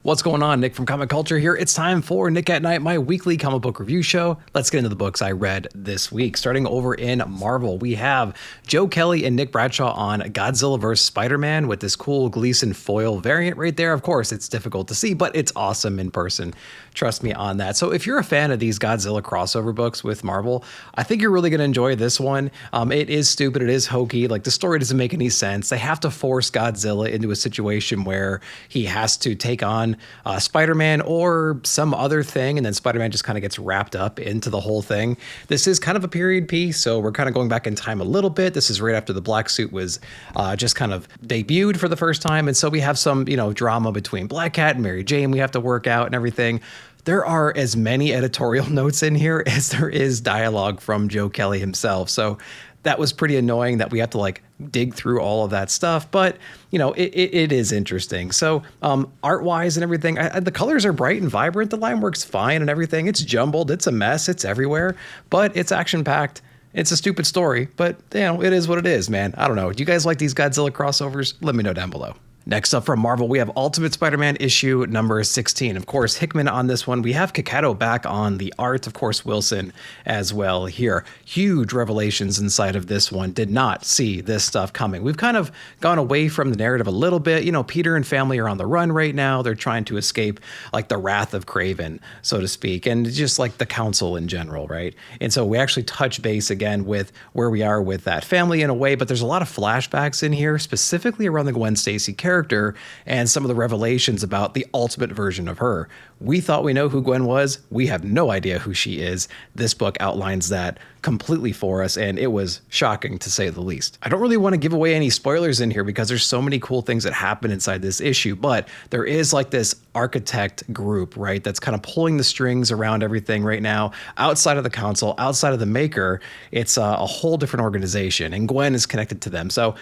What's going on? Nick from Comic Culture here. It's time for Nick at Night, my weekly comic book review show. Let's get into the books I read this week. Starting over in Marvel, we have Joe Kelly and Nick Bradshaw on Godzilla Vs SpiderMan with this cool Gleason foil variant right there. Of course, it's difficult to see, but it's awesome in person. Trust me on that. So if you're a fan of these Godzilla crossover books with Marvel, I think you're really going to enjoy this one. It is stupid. It is hokey. Like, the story doesn't make any sense. They have to force Godzilla into a situation where he has to take on Spider-Man or some other thing, and then Spider-Man just kind of gets wrapped up into the whole thing. This is kind of a period piece, so we're kind of going back in time a little bit. This is right after the black suit was just kind of debuted for the first time, and so we have some, drama between Black Cat and Mary Jane we have to work out and everything. There are as many editorial notes in here as there is dialogue from Joe Kelly himself, so that was pretty annoying that we have to dig through all of that stuff, but it is interesting. So art wise and everything, the colors are bright and vibrant. The line works fine and everything. It's jumbled. It's a mess. It's everywhere, but it's action packed. It's a stupid story, but it is what it is, man. I don't know. Do you guys like these Godzilla crossovers? Let me know down below. Next up from Marvel, we have Ultimate Spider-Man issue number 16. Of course, Hickman on this one. We have Kakato back on the art. Of course, Wilson as well here. Huge revelations inside of this one. Did not see this stuff coming. We've kind of gone away from the narrative a little bit. Peter and family are on the run right now. They're trying to escape the wrath of Kraven, so to speak, and just the council in general, right? And so we actually touch base again with where we are with that family in a way, but there's a lot of flashbacks in here, specifically around the Gwen Stacy character and some of the revelations about the ultimate version of her. We thought we know who Gwen was. We have no idea who she is. This book outlines that completely for us, and it was shocking to say the least. I don't really want to give away any spoilers in here because there's so many cool things that happen inside this issue, but there is this architect group, right, that's kind of pulling the strings around everything right now. Outside of the council, outside of the maker, it's a whole different organization, and Gwen is connected to them. So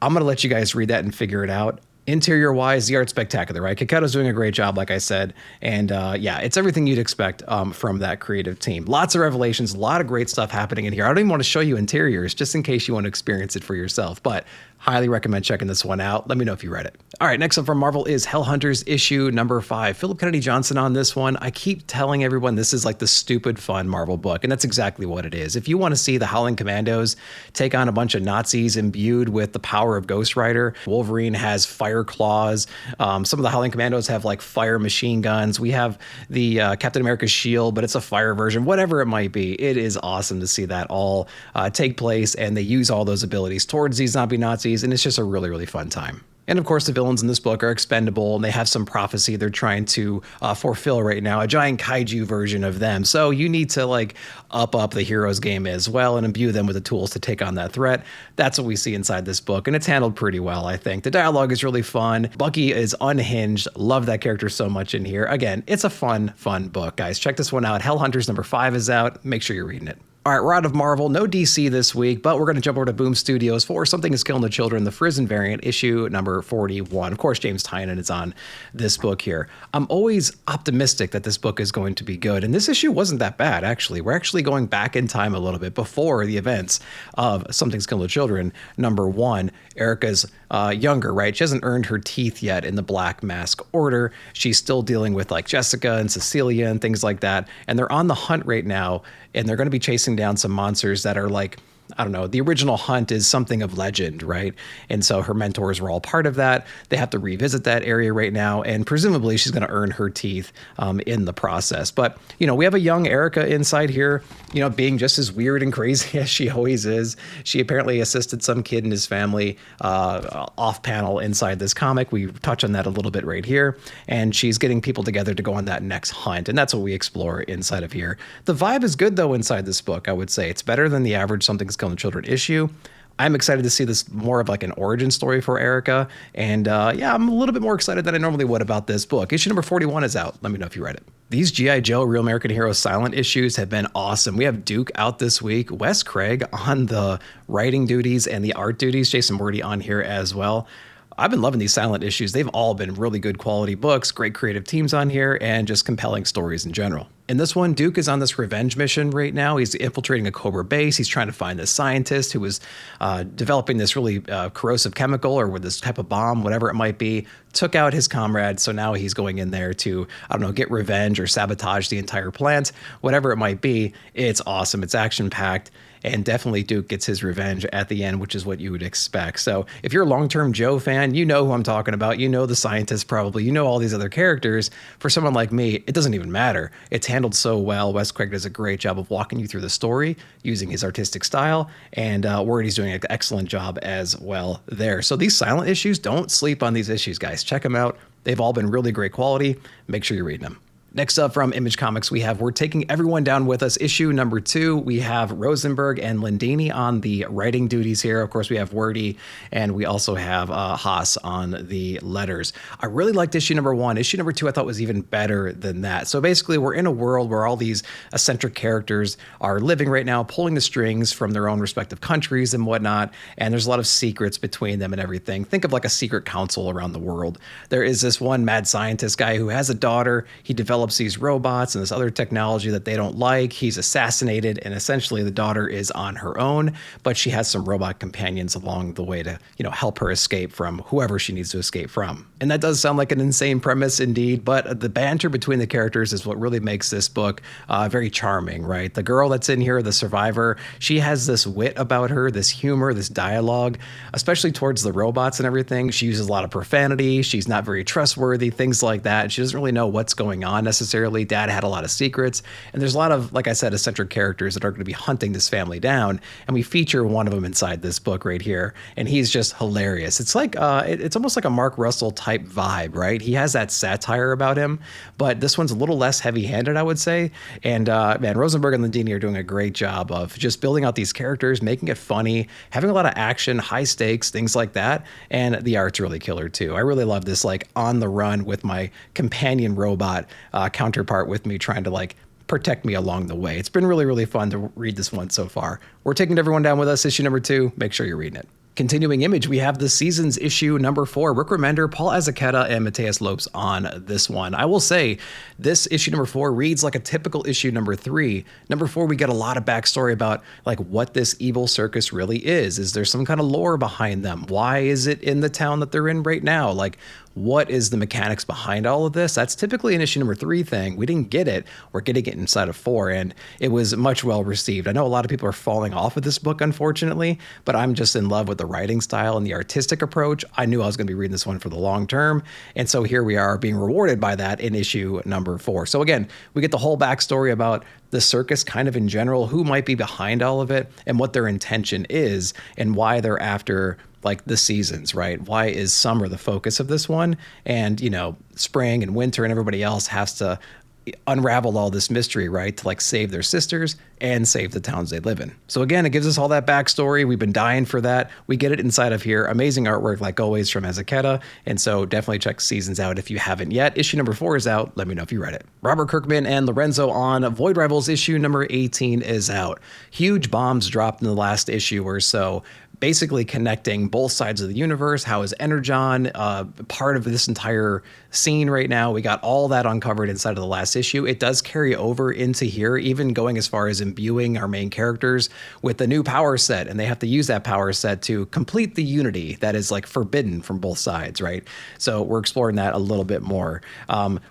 I'm going to let you guys read that and figure it out. Interior wise, the art's spectacular, right? Kakato's doing a great job, like I said. And yeah, it's everything you'd expect from that creative team. Lots of revelations, a lot of great stuff happening in here. I don't even want to show you interiors just in case you want to experience it for yourself, but highly recommend checking this one out. Let me know if you read it. All right, next up from Marvel is Hellhunters issue number 5. Philip Kennedy Johnson on this one. I keep telling everyone this is the stupid fun Marvel book, and that's exactly what it is. If you want to see the Howling Commandos take on a bunch of Nazis imbued with the power of Ghost Rider, Wolverine has fire claws. Some of the Howling Commandos have fire machine guns. We have the Captain America's shield, but it's a fire version, whatever it might be. It is awesome to see that all take place, and they use all those abilities towards these zombie Nazis, and it's just a really, really fun time. And of course, the villains in this book are expendable, and they have some prophecy they're trying to fulfill right now, a giant kaiju version of them. So you need to up the hero's game as well and imbue them with the tools to take on that threat. That's what we see inside this book, and it's handled pretty well, I think. The dialogue is really fun. Bucky is unhinged. Love that character so much in here. Again, it's a fun book, guys. Check this one out. Hellhunters number 5 is out. Make sure you're reading it. All right, we're out of Marvel, no DC this week, but we're going to jump over to Boom Studios for Something is Killing the Children, the Frizzen variant, issue number 41. Of course, James Tynion is on this book here. I'm always optimistic that this book is going to be good, and this issue wasn't that bad, actually. We're actually going back in time a little bit before the events of Something's Killing the Children, number 1. Erica's younger, right? She hasn't earned her teeth yet in the Black Mask Order. She's still dealing with Jessica and Cecilia and things like that, and they're on the hunt right now, and they're going to be chasing down some monsters that are I don't know, the original hunt is something of legend, right? And so her mentors were all part of that. They have to revisit that area right now, and presumably she's going to earn her teeth in the process. But, we have a young Erica inside here, being just as weird and crazy as she always is. She apparently assisted some kid in his family off panel inside this comic. We touch on that a little bit right here. And she's getting people together to go on that next hunt. And that's what we explore inside of here. The vibe is good, though, inside this book, I would say. It's better than the average Something's Killing the Children issue. I'm excited to see this more of an origin story for Erica. And yeah, I'm a little bit more excited than I normally would about this book. Issue number 41 is out. Let me know if you read it. These G.I. Joe Real American Heroes silent issues have been awesome. We have Duke out this week, Wes Craig on the writing duties and the art duties, Jason Wordie on here as well. I've been loving these silent issues. They've all been really good quality books, great creative teams on here, and just compelling stories in general. In this one, Duke is on this revenge mission right now. He's infiltrating a Cobra base. He's trying to find this scientist who was developing this really corrosive chemical or with this type of bomb, whatever it might be, took out his comrade. So now he's going in there to, I don't know, get revenge or sabotage the entire plant, whatever it might be. It's awesome. It's action-packed. And definitely Duke gets his revenge at the end, which is what you would expect. So if you're a long-term Joe fan, you know who I'm talking about. You know the scientist probably. You know all these other characters. For someone like me, it doesn't even matter. It's handled so well. Wes Craig does a great job of walking you through the story using his artistic style. And Wordy's doing an excellent job as well there. So these silent issues, don't sleep on these issues, guys. Check them out. They've all been really great quality. Make sure you're reading them. Next up from Image Comics, we have We're Taking Everyone Down With Us, issue number 2. We have Rosenberg and Landini on the writing duties here. Of course, we have Wordy, and we also have Haas on the letters. I really liked issue number 1. Issue number 2 I thought was even better than that. So basically, we're in a world where all these eccentric characters are living right now, pulling the strings from their own respective countries and whatnot, and there's a lot of secrets between them and everything. Think of like a secret council around the world. There is this one mad scientist guy who has a daughter. He develops these robots and this other technology that they don't like. He's assassinated, and essentially the daughter is on her own, but she has some robot companions along the way to, help her escape from whoever she needs to escape from. And that does sound like an insane premise indeed, but the banter between the characters is what really makes this book very charming, right? The girl that's in here, the survivor, she has this wit about her, this humor, this dialogue, especially towards the robots and everything. She uses a lot of profanity. She's not very trustworthy, things like that. She doesn't really know what's going on necessarily. Dad had a lot of secrets, and there's a lot of, like I said, eccentric characters that are going to be hunting this family down, and we feature one of them inside this book right here, and he's just hilarious. It's like it's almost like a Mark Russell type vibe, right? He has that satire about him, but this one's a little less heavy-handed, I would say. And man, Rosenberg and Landini are doing a great job of just building out these characters, making it funny, having a lot of action, high stakes, things like that, and the art's really killer too. I really love this, like, on the run with my companion robot counterpart with me, trying to like protect me along the way. It's been really, really fun to read this one so far. We're Taking Everyone Down With Us, issue number 2. Make sure you're reading it. Continuing Image, we have the season's issue number 4. Rick Remender, Paul Azaceta, and Mateus Lopes on this one. I will say, this issue number 4 reads like a typical issue number 3. Number 4, we get a lot of backstory about like what this evil circus really is. Is there some kind of lore behind them? Why is it in the town that they're in right now? Like, what is the mechanics behind all of this? That's typically an issue number 3 thing. We didn't get it. We're getting it inside of 4, and it was much well received. I know a lot of people are falling off of this book, unfortunately, but I'm just in love with the writing style and the artistic approach. I knew I was going to be reading this one for the long term, and so here we are being rewarded by that in issue number 4. So again, we get the whole backstory about the circus kind of in general, who might be behind all of it, and what their intention is, and why they're after like the seasons, right? Why is summer the focus of this one? And, spring and winter and everybody else has to unravel all this mystery, right? To like save their sisters and save the towns they live in. So again, it gives us all that backstory. We've been dying for that. We get it inside of here. Amazing artwork, like always, from Azaceta. And so definitely check Seasons out if you haven't yet. Issue number 4 is out. Let me know if you read it. Robert Kirkman and Lorenzo on Void Rivals. Issue number 18 is out. Huge bombs dropped in the last issue or so, basically connecting both sides of the universe. How is Energon part of this entire scene right now? We got all that uncovered inside of the last issue. It does carry over into here, even going as far as imbuing our main characters with the new power set, and they have to use that power set to complete the unity that is like forbidden from both sides, right? So we're exploring that a little bit more.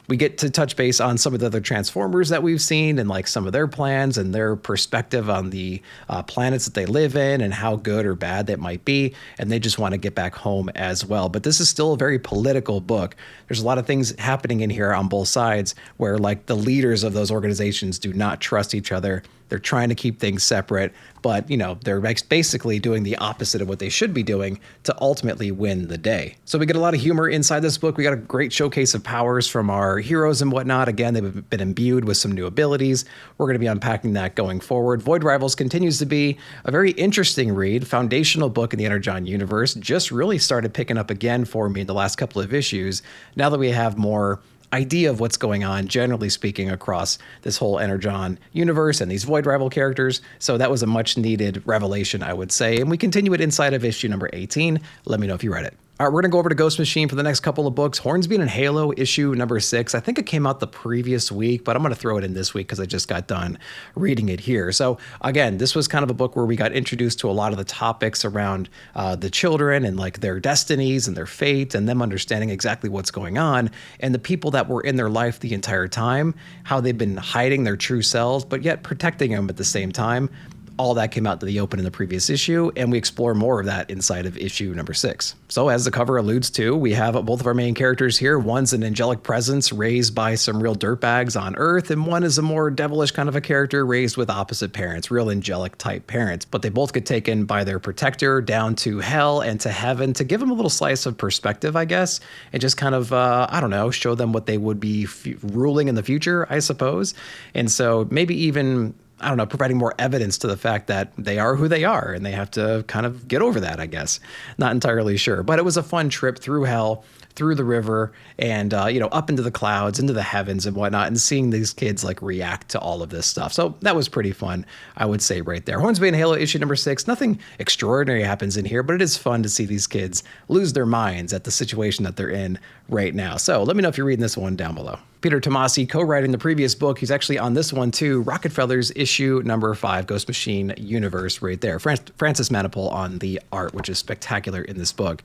We get to touch base on some of the other Transformers that we've seen and like some of their plans and their perspective on the planets that they live in and how good or bad that might be, and they just want to get back home as well. But this is still a very political book. There's a lot of things happening in here on both sides where like the leaders of those organizations do not trust each other. They're trying to keep things separate, but they're basically doing the opposite of what they should be doing to ultimately win the day. So we get a lot of humor inside this book. We got a great showcase of powers from our heroes and whatnot. Again, they've been imbued with some new abilities. We're going to be unpacking that going forward. Void Rivals continues to be a very interesting read, foundational book in the Energon universe. Just really started picking up again for me in the last couple of issues, now that we have more idea of what's going on, generally speaking, across this whole Energon universe and these Void Rival characters. So that was a much needed revelation, I would say. And we continue it inside of issue number 18. Let me know if you read it. All right, we're going to go over to Ghost Machine for the next couple of books. Hornsby and Halo, issue number 6. I think it came out the previous week, but I'm going to throw it in this week because I just got done reading it here. So again, this was kind of a book where we got introduced to a lot of the topics around the children and like their destinies and their fate and them understanding exactly what's going on and the people that were in their life the entire time, how they've been hiding their true selves, but yet protecting them at the same time. All that came out to the open in the previous issue, and we explore more of that inside of issue number 6. So as the cover alludes to, we have both of our main characters here. One's an angelic presence raised by some real dirtbags on Earth, and one is a more devilish kind of a character raised with opposite parents, real angelic type parents. But they both get taken by their protector down to hell and to heaven to give them a little slice of perspective, I guess, and just kind of, I don't know, show them what they would be ruling in the future, I suppose. And so maybe even, I don't know, providing more evidence to the fact that they are who they are and they have to kind of get over that, I guess. Not entirely sure, but it was a fun trip through hell, through the river, and, up into the clouds, into the heavens and whatnot, and seeing these kids like react to all of this stuff. So that was pretty fun, I would say right there. Hornsby and Halo, issue number 6. Nothing extraordinary happens in here, but it is fun to see these kids lose their minds at the situation that they're in right now. So let me know if you're reading this one down below. Peter Tomasi co-writing the previous book. He's actually on this one too. Rockefellers, issue number 5, Ghost Machine universe right there. Francis Manipul on the art, which is spectacular in this book.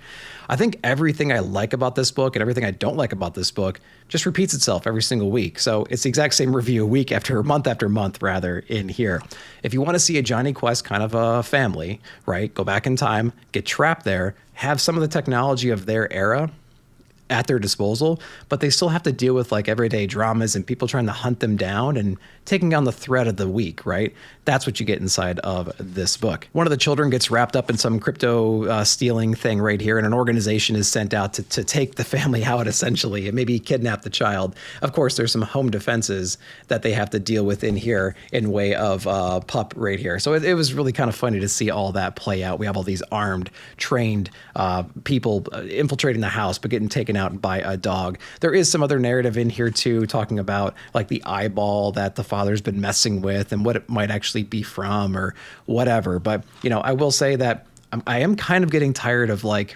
I think everything I like about this book and everything I don't like about this book just repeats itself every single week. So it's the exact same review week after month rather in here. If you want to see a Johnny Quest kind of a family, right? Go back in time, get trapped there, have some of the technology of their era at their disposal, but they still have to deal with like everyday dramas and people trying to hunt them down and taking on the threat of the week, right? That's what you get inside of this book. One of the children gets wrapped up in some crypto stealing thing right here, and an organization is sent out to take the family out essentially and maybe kidnap the child. Of course, there's some home defenses that they have to deal with in here in way of pup right here. So it was really kind of funny to see all that play out. We have all these armed, trained people infiltrating the house, but getting taken out by a dog. There is some other narrative in here too, talking about like the eyeball that the father's been messing with and what it might actually be from or whatever. But, I will say that I am kind of getting tired of like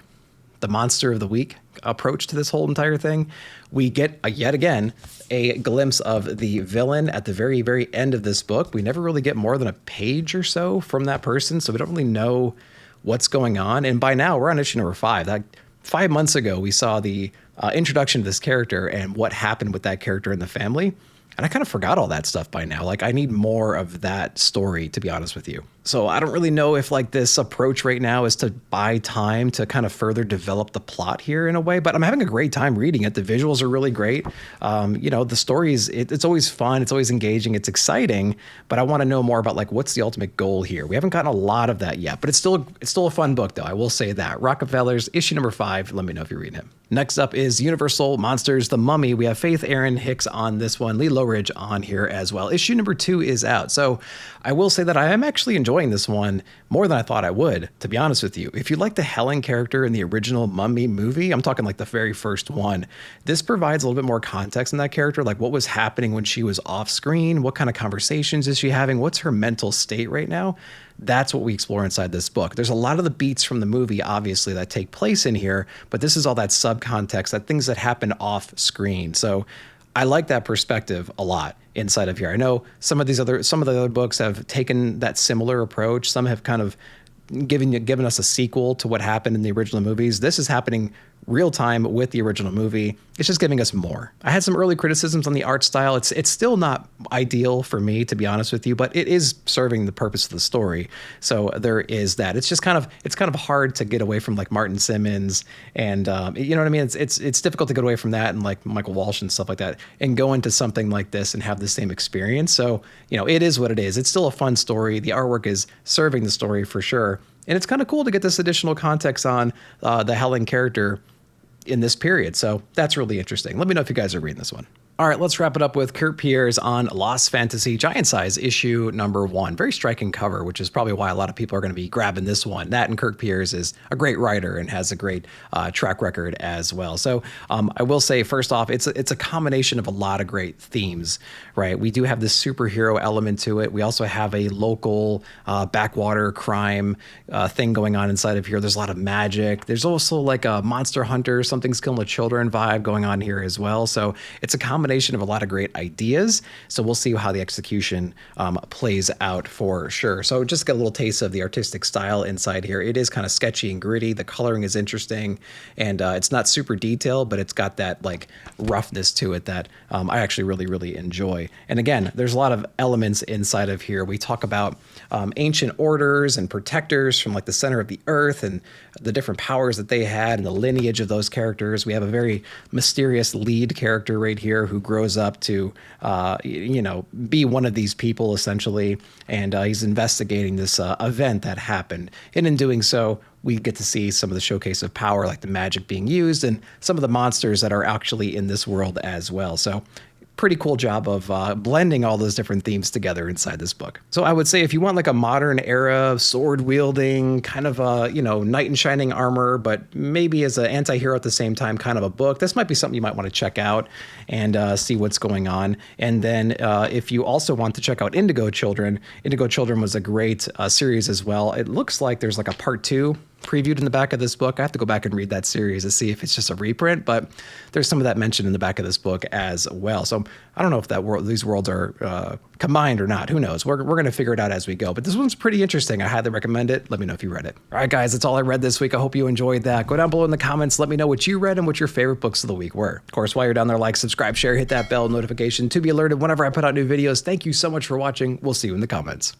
the monster of the week approach to this whole entire thing. We get yet again a glimpse of the villain at the very, very end of this book. We never really get more than a page or so from that person, so we don't really know what's going on. And by now we're on issue number 5. That 5 months ago, we saw the introduction of this character and what happened with that character in the family. And I kind of forgot all that stuff by now. Like, I need more of that story, to be honest with you. So I don't really know if like this approach right now is to buy time to kind of further develop the plot here in a way, but I'm having a great time reading it. The visuals are really great. The stories, it's always fun. It's always engaging. It's exciting, but I want to know more about like, what's the ultimate goal here? We haven't gotten a lot of that yet, but it's still a fun book though. I will say that. Rockefellers, issue number 5. Let me know if you're reading it. Next up is Universal Monsters, The Mummy. We have Faith Aaron Hicks on this one, Lee Lowridge on here as well. Issue number 2 is out. So I will say that I am actually enjoying this one more than I thought I would, to be honest with you. If you like the Helen character in the original Mummy movie, I'm talking like the very first one, this provides a little bit more context in that character, like what was happening when she was off screen, what kind of conversations is she having, what's her mental state right now. That's what we explore inside this book. There's a lot of the beats from the movie, obviously, that take place in here, but this is all that subcontext, that things that happen off screen. So I like that perspective a lot inside of here. I know some of the other books have taken that similar approach. Some have kind of given us a sequel to what happened in the original movies. This is happening real time with the original movie. It's just giving us more. I had some early criticisms on the art style. It's still not ideal for me, to be honest with you, but it is serving the purpose of the story. So there is that. It's kind of hard to get away from like Martin Simmons and you know what I mean? It's difficult to get away from that and like Michael Walsh and stuff like that and go into something like this and have the same experience. So, it is what it is. It's still a fun story. The artwork is serving the story for sure. And it's kind of cool to get this additional context on the Helen character in this period. So that's really interesting. Let me know if you guys are reading this one. All right, let's wrap it up with Kurt Pierre's On Lost Fantasy Giant Size issue number 1. Very striking cover, which is probably why a lot of people are going to be grabbing this one. That and Kurt Pierre's is a great writer and has a great track record as well. So I will say, first off, it's a combination of a lot of great themes, right? We do have this superhero element to it. We also have a local backwater crime thing going on inside of here. There's a lot of magic. There's also like a Monster Hunter, something's killing the children vibe going on here as well. So it's a combination of a lot of great ideas. So we'll see how the execution plays out for sure. So just get a little taste of the artistic style inside here. It is kind of sketchy and gritty. The coloring is interesting, and it's not super detailed, but it's got that like roughness to it that I actually really, really enjoy. And again, there's a lot of elements inside of here. We talk about ancient orders and protectors from like the center of the earth and the different powers that they had and the lineage of those characters. We have a very mysterious lead character right here who grows up to, be one of these people essentially. And he's investigating this event that happened. And in doing so, we get to see some of the showcase of power, like the magic being used and some of the monsters that are actually in this world as well. So pretty cool job of blending all those different themes together inside this book. So I would say if you want like a modern era sword wielding kind of a, knight in shining armor, but maybe as an anti-hero at the same time kind of a book, this might be something you might want to check out and see what's going on. And then if you also want to check out Indigo Children was a great series as well. It looks like there's like a part 2 previewed in the back of this book. I have to go back and read that series to see if it's just a reprint, but there's some of that mentioned in the back of this book as well. So I don't know if these worlds are combined or not. Who knows? We're going to figure it out as we go. But this one's pretty interesting. I highly recommend it. Let me know if you read it. All right, guys, that's all I read this week. I hope you enjoyed that. Go down below in the comments. Let me know what you read and what your favorite books of the week were. Of course, while you're down there, like, subscribe, share, hit that bell notification to be alerted whenever I put out new videos. Thank you so much for watching. We'll see you in the comments.